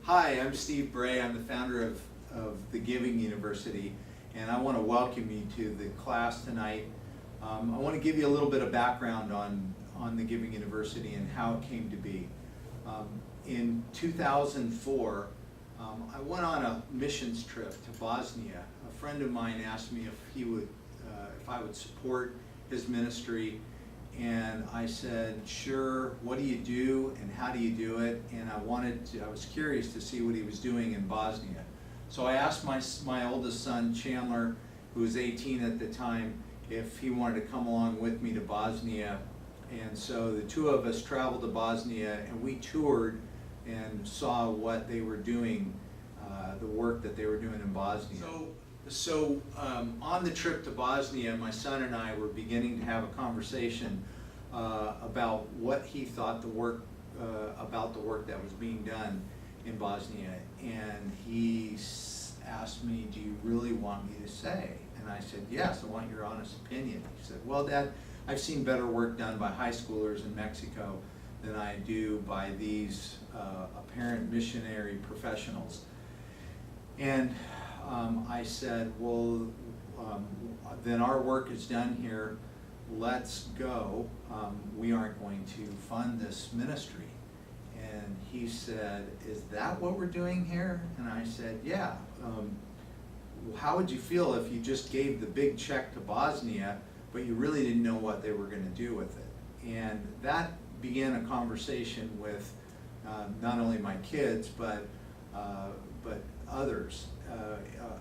Hi, I'm Steve Bray. I'm the founder of the Giving University, and I want to welcome you to the class tonight. I want to give you a little bit of background on the Giving University and how it came to be. In 2004, I went on a missions trip to Bosnia. A friend of mine asked me if I would support his ministry, and I said, sure. What do you do and how do you do it? And I was curious to see what he was doing in Bosnia. So I asked my oldest son, Chandler, who was 18 at the time, if he wanted to come along with me to Bosnia. And so the two of us traveled to Bosnia, and we toured and saw what they were doing, the work that they were doing in Bosnia. So on the trip to Bosnia, my son and I were beginning to have a conversation about what he thought about the work that was being done in Bosnia. And he asked me, do you really want me to say? And I said, yes, I want your honest opinion. He said, well, Dad, I've seen better work done by high schoolers in Mexico than I do by these apparent missionary professionals. And I said, well, then our work is done here. Let's go. We aren't going to fund this ministry. And he said, is that what we're doing here? And I said, yeah. How would you feel if you just gave the big check to Bosnia, but you really didn't know what they were going to do with it? And that began a conversation with not only my kids, but others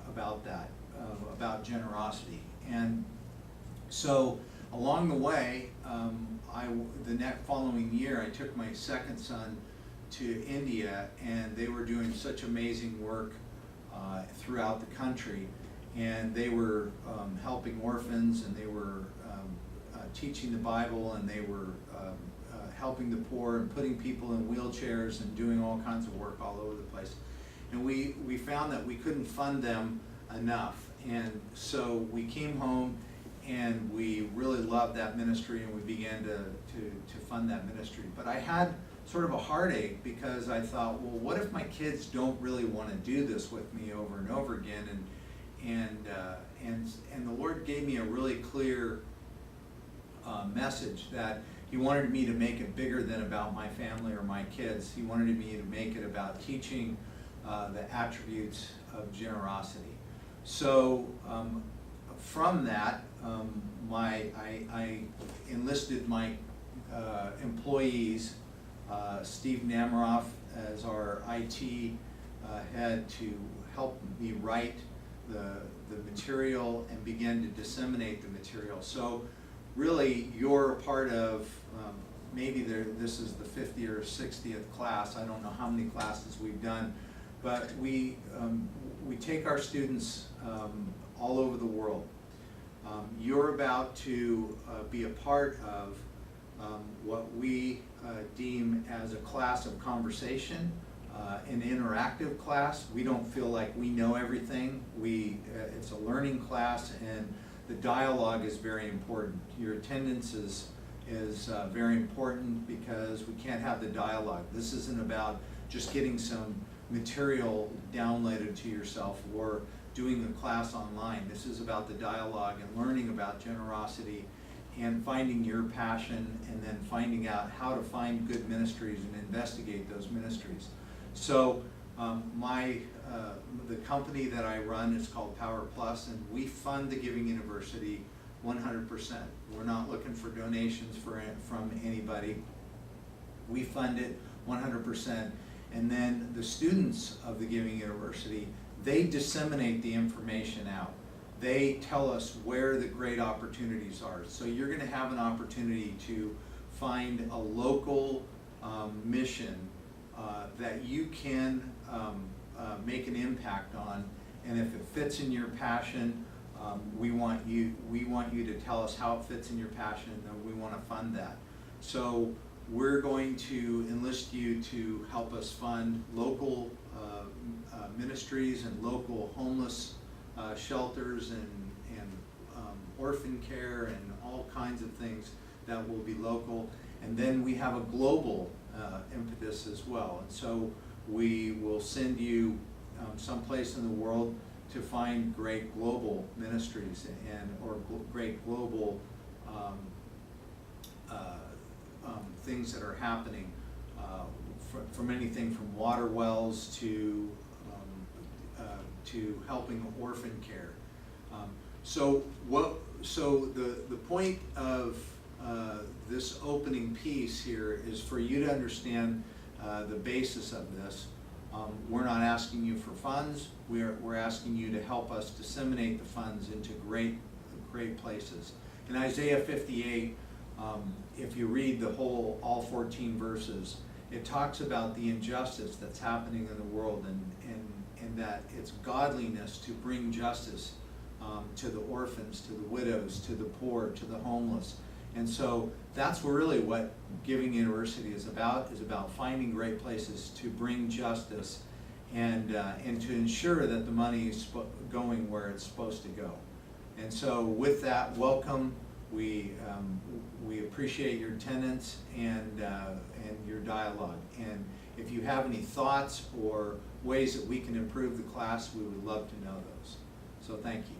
about that, about generosity. And so along the way, the following year, I took my second son to India, and they were doing such amazing work throughout the country. And they were helping orphans, and they were teaching the Bible, and they were helping the poor and putting people in wheelchairs and doing all kinds of work all over the place. And we found that we couldn't fund them enough. And so we came home and we really loved that ministry, and we began to fund that ministry. But I had sort of a heartache because I thought, well, what if my kids don't really want to do this with me over and over again? And the Lord gave me a really clear message that He wanted me to make it bigger than about my family or my kids. He wanted me to make it about teaching the attributes of generosity. So from that, I enlisted my employees, Steve Namaroff as our IT head, to help me write the material and begin to disseminate the material. So really, you're a part of, maybe this is the 50th or 60th class. I don't know how many classes we've done, but we take our students all over the world. You're about to be a part of what we deem as a class of conversation, an interactive class. We don't feel like we know everything. It's a learning class, and the dialogue is very important. Your attendance is very important because we can't have the dialogue. This isn't about just getting some material downloaded to yourself or doing the class online. This is about the dialogue and learning about generosity and finding your passion, and then finding out how to find good ministries and investigate those ministries. So the company that I run is called Power Plus, and we fund the Giving University 100%. We're not looking for donations from anybody. We fund it 100%. And then the students of the Giving University, they disseminate the information out. They tell us where the great opportunities are. So you're going to have an opportunity to find a local mission that you can make an impact on, and if it fits in your passion, we want you to tell us how it fits in your passion, and we want to fund that. So we're going to enlist you to help us fund local ministries and local homeless shelters and orphan care and all kinds of things that will be local. And then we have a global impetus as well. And so we will send you someplace in the world to find great global ministries or great global things that are happening, from anything from water wells to helping orphan care. So the point of this opening piece here is for you to understand the basis of this. We're not asking you for funds. We're asking you to help us disseminate the funds into great places. In Isaiah 58, if you read all 14 verses, it talks about the injustice that's happening in the world, and that it's godliness to bring justice to the orphans, to the widows, to the poor, to the homeless. And so that's really what Giving University is about finding great places to bring justice and to ensure that the money is going where it's supposed to go. And so with that, welcome. We appreciate your attendance and your dialogue. And if you have any thoughts or ways that we can improve the class, we would love to know those. So thank you.